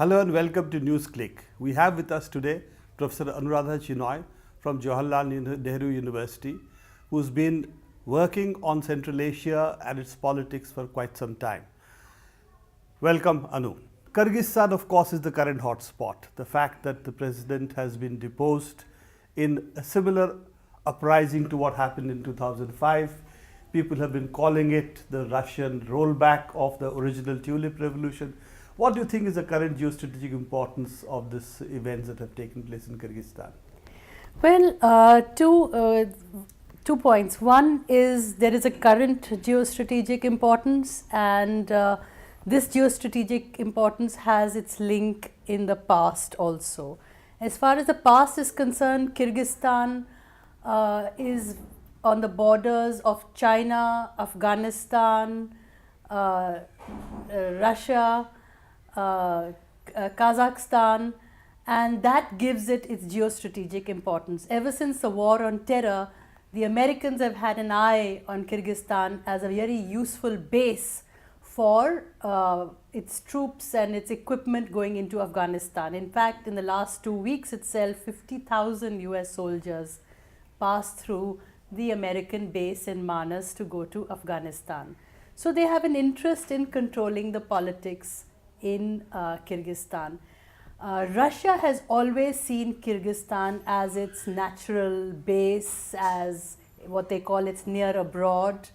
Hello and welcome to NewsClick. We have with us today Professor Anuradha Chenoy from Jawaharlal Nehru University, who's been working on Central Asia and its politics for quite some time. Welcome, Anu. Kyrgyzstan, of course, is the current hotspot. The fact that the president has been deposed in a similar uprising to what happened in 2005. People have been calling it the Russian rollback of the original tulip revolution. What do you think is the current geostrategic importance of these events that have taken place in Kyrgyzstan? Well, two points. One is there is a current geostrategic importance, and this geostrategic importance has its link in the past also. As far as the past is concerned, Kyrgyzstan is on the borders of China, Afghanistan, Russia, Kazakhstan, and that gives it its geostrategic importance. Ever since the war on terror, the Americans have had an eye on Kyrgyzstan as a very useful base for its troops and its equipment going into Afghanistan. In fact, in the last 2 weeks itself, 50,000 US soldiers passed through the American base in Manas to go to Afghanistan. So they have an interest in controlling the politics in Kyrgyzstan. Russia has always seen Kyrgyzstan as its natural base, as what they call its near abroad,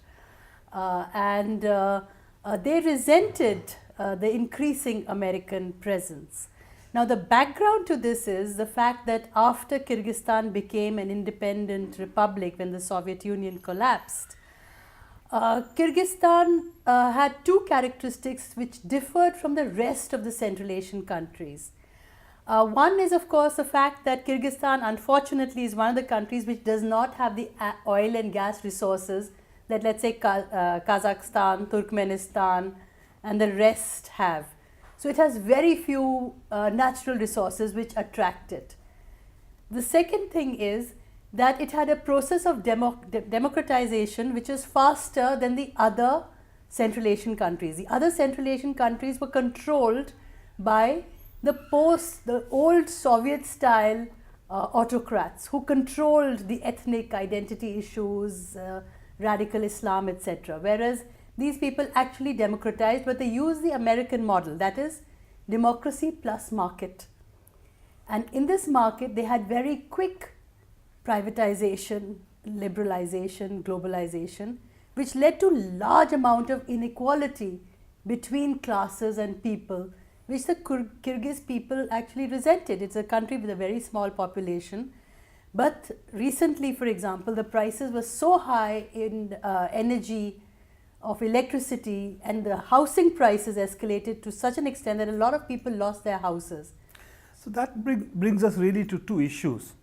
and they resented the increasing American presence. Now, the background to this is the fact that after Kyrgyzstan became an independent republic when the Soviet Union collapsed, Kyrgyzstan had two characteristics which differed from the rest of the Central Asian countries. One is, of course, the fact that Kyrgyzstan, unfortunately, is one of the countries which does not have the oil and gas resources that, let's say, Kazakhstan, Turkmenistan, and the rest have. So it has very few natural resources which attract it. The second thing is that it had a process of democratization which is faster than the other Central Asian countries. The other Central Asian countries were controlled by the old Soviet style autocrats who controlled the ethnic identity issues, radical Islam, etc. Whereas these people actually democratized, but they used the American model, that is democracy plus market. And in this market, they had very quick privatization, liberalization, globalization, which led to large amount of inequality between classes and people, which the Kyrgyz people actually resented. It's a country with a very small population, but recently, for example, the prices were so high in energy, of electricity, and the housing prices escalated to such an extent that a lot of people lost their houses. So that brings us really to two issues.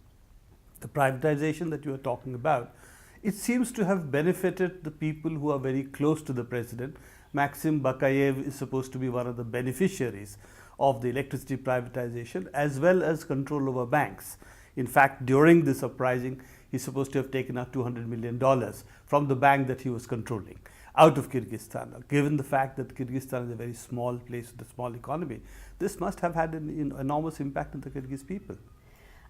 The privatization that you are talking about, it seems to have benefited the people who are very close to the president. Maxim Bakayev is supposed to be one of the beneficiaries of the electricity privatization as well as control over banks. In fact, during this uprising, he's supposed to have taken out $200 million from the bank that he was controlling out of Kyrgyzstan. Now, given the fact that Kyrgyzstan is a very small place with a small economy, this must have had an enormous impact on the Kyrgyz people.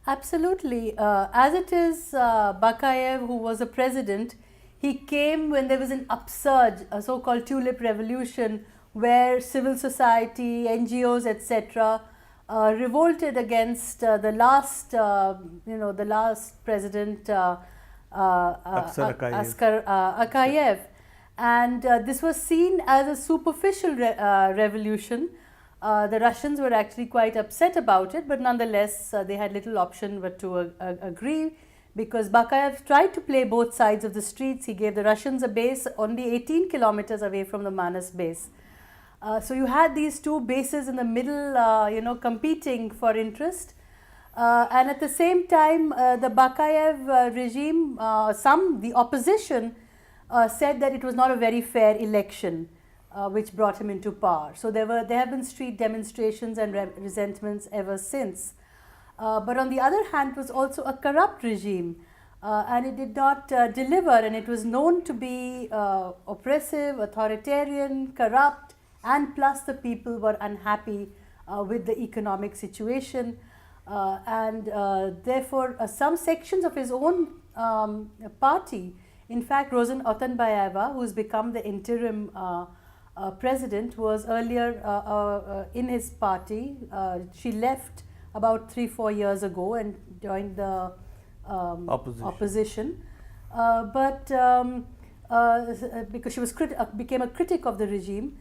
Absolutely. As it is, Bakayev, who was a president, he came when there was an upsurge, a so-called tulip revolution, where civil society, NGOs, etc., revolted against the last president, Askar Akayev. And this was seen as a superficial revolution. The Russians were actually quite upset about it, but nonetheless, they had little option but to agree, because Bakayev tried to play both sides of the streets. He gave the Russians a base only 18 kilometers away from the Manas base. So you had these two bases in the middle, competing for interest. And at the same time, the Bakayev regime, the opposition, said that it was not a very fair election, which brought him into power. So there have been street demonstrations and resentments ever since. But on the other hand, it was also a corrupt regime, and it did not deliver, and it was known to be oppressive, authoritarian, corrupt, and plus the people were unhappy with the economic situation. And therefore, some sections of his own party, in fact, Rosen Otunbayeva, who's become the interim president, was earlier in his party. She left about 3-4 years ago and joined the opposition. Because she was became a critic of the regime.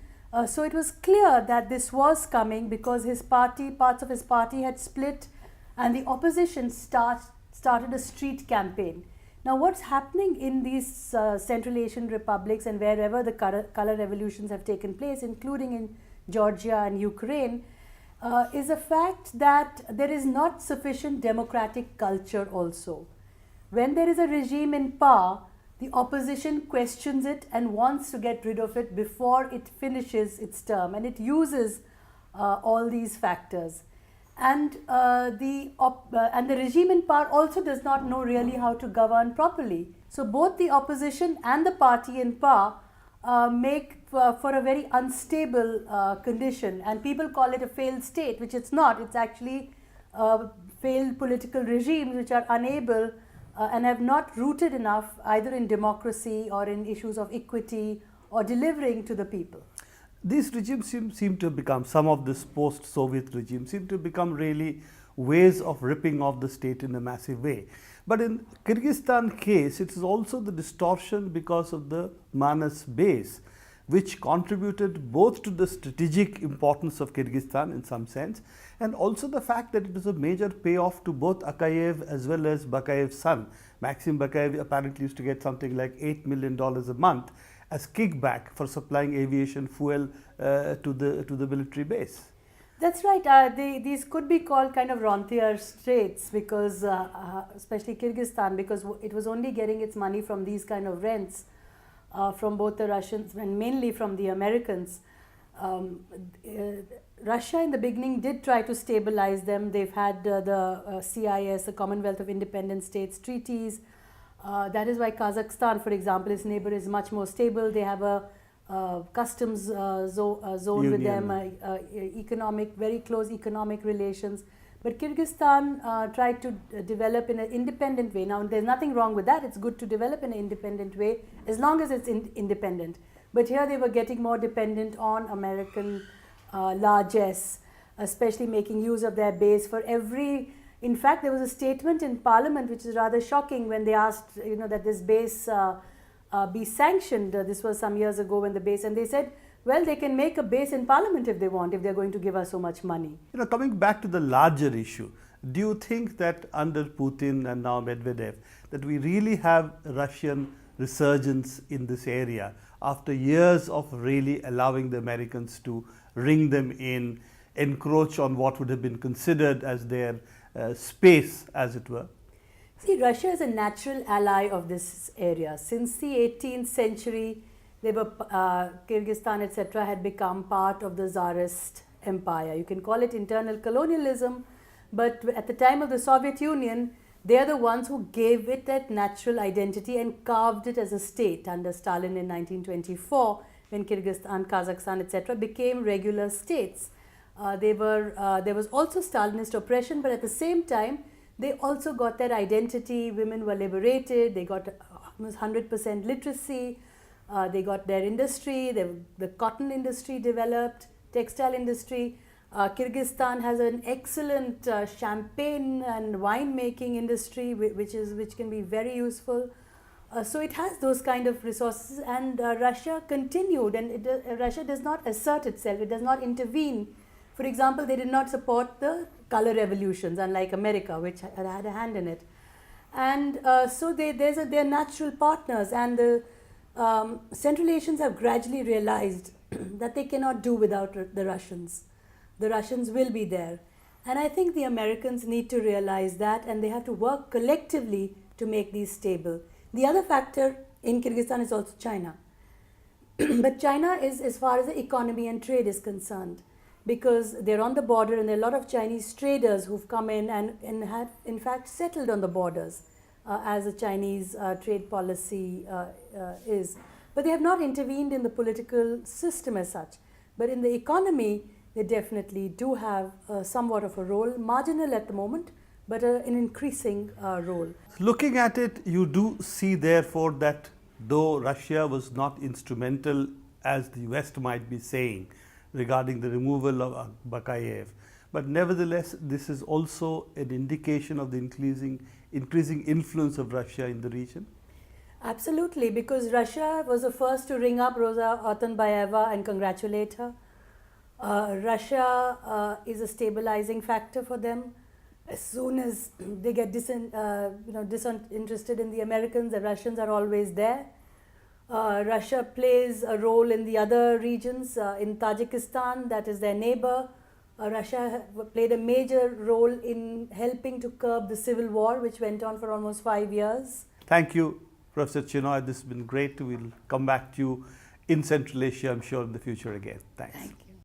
So it was clear that this was coming because his party, parts of his party had split, and the opposition started a street campaign. Now what's happening in these Central Asian republics and wherever the color revolutions have taken place, including in Georgia and Ukraine, is a fact that there is not sufficient democratic culture also. When there is a regime in power, the opposition questions it and wants to get rid of it before it finishes its term, and it uses all these factors. And the regime in power also does not know really how to govern properly. So both the opposition and the party in power make for a very unstable condition, and people call it a failed state, which it's not. It's actually failed political regimes which are unable and have not rooted enough either in democracy or in issues of equity or delivering to the people. These regimes seem to become, some of this post-Soviet regimes seem to become really ways of ripping off the state in a massive way. But in Kyrgyzstan case, it is also the distortion because of the Manas base, which contributed both to the strategic importance of Kyrgyzstan in some sense, and also the fact that it is a major payoff to both Akayev as well as Bakayev's son. Maxim Bakayev apparently used to get something like $8 million a month as kickback for supplying aviation fuel to the military base. That's right. These could be called kind of rentier states because, especially Kyrgyzstan, because it was only getting its money from these kind of rents from both the Russians and mainly from the Americans. Russia in the beginning did try to stabilize them. They've had the CIS, the Commonwealth of Independent States treaties. That is why Kazakhstan, for example, its neighbor, is much more stable. They have a customs zone with them, very close economic relations. But Kyrgyzstan tried to develop in an independent way. Now, there's nothing wrong with that. It's good to develop in an independent way as long as it's independent. But here they were getting more dependent on American largesse, especially making use of their base for every. In fact, there was a statement in Parliament which is rather shocking when they asked, that this base be sanctioned. This was some years ago when the base, and they said, well, they can make a base in Parliament if they want, if they're going to give us so much money. Coming back to the larger issue, do you think that under Putin and now Medvedev, that we really have Russian resurgence in this area after years of really allowing the Americans to ring them in, encroach on what would have been considered as their space, as it were? See, Russia is a natural ally of this area. Since the 18th century, they were, Kyrgyzstan, etc., had become part of the Tsarist empire. You can call it internal colonialism, but at the time of the Soviet Union, they are the ones who gave it that natural identity and carved it as a state under Stalin in 1924, when Kyrgyzstan, Kazakhstan, etc., became regular states. There was also Stalinist oppression, but at the same time, they also got their identity. Women were liberated. They got almost 100% literacy. They got their industry. The cotton industry developed, textile industry. Kyrgyzstan has an excellent champagne and wine making industry, which can be very useful. So it has those kind of resources, and Russia continued, and Russia does not assert itself. It does not intervene. For example, they did not support the color revolutions, unlike America, which had a hand in it. And so they're natural partners, and the Central Asians have gradually realized that they cannot do without the Russians. The Russians will be there. And I think the Americans need to realize that, and they have to work collectively to make these stable. The other factor in Kyrgyzstan is also China. But China is, as far as the economy and trade is concerned, because they're on the border, and there are a lot of Chinese traders who've come in and have in fact settled on the borders as a Chinese trade policy is. But they have not intervened in the political system as such. But in the economy, they definitely do have somewhat of a role, marginal at the moment, but an increasing role. Looking at it, you do see therefore that though Russia was not instrumental as the West might be saying regarding the removal of Bakayev, but nevertheless this is also an indication of the increasing influence of Russia in the region. Absolutely, because Russia was the first to ring up Rosa Otunbayeva and congratulate her. Russia is a stabilizing factor for them. As soon as they get disinterested in the Americans, the Russians are always there. Russia plays a role in the other regions. In Tajikistan, that is their neighbor, Russia played a major role in helping to curb the civil war, which went on for almost 5 years. Thank you, Professor Chenoy. This has been great. We'll come back to you in Central Asia, I'm sure, in the future again. Thanks. Thank you.